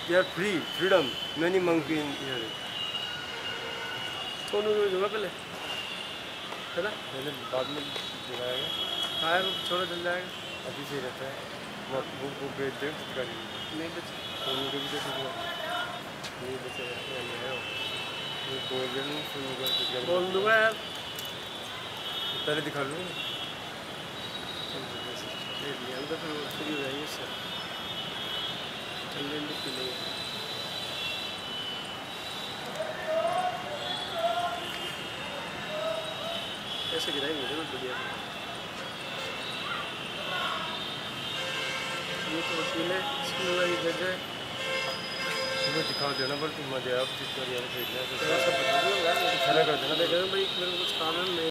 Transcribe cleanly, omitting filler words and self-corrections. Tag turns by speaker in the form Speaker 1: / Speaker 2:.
Speaker 1: They are free, freedom. Many monkey in here.
Speaker 2: Sonu को जोड़ा पहले है ना,
Speaker 1: पहले बाद में दिखाएगा।
Speaker 2: आया वो छोड़ा चल जाएगा।
Speaker 1: अभी से रहता है। वो बेच दे चिकन।
Speaker 2: नहीं बच
Speaker 1: सोनू को भी दे दूँगा। नहीं बचेगा नहीं है वो। ये गोल्डन सोनू का चिकन।
Speaker 2: बोल दूँगा यार।
Speaker 1: पहले दिखा लूँ।
Speaker 2: ले लिया अंदर फिर वो फ्री हो जाएगी इससे। ठंडे पी लेंगे। ऐसे गिराएंगे ना बढ़िया। ये तो वकील है, इसमें वही जज है।
Speaker 1: तुम्हें दिखा देना पर तुम मजे आप जिस पर यार भेजना है तो
Speaker 2: ऐसा बता दूँगा,
Speaker 1: खड़ा कर देना।
Speaker 2: भाई मेरे को कुछ काम है।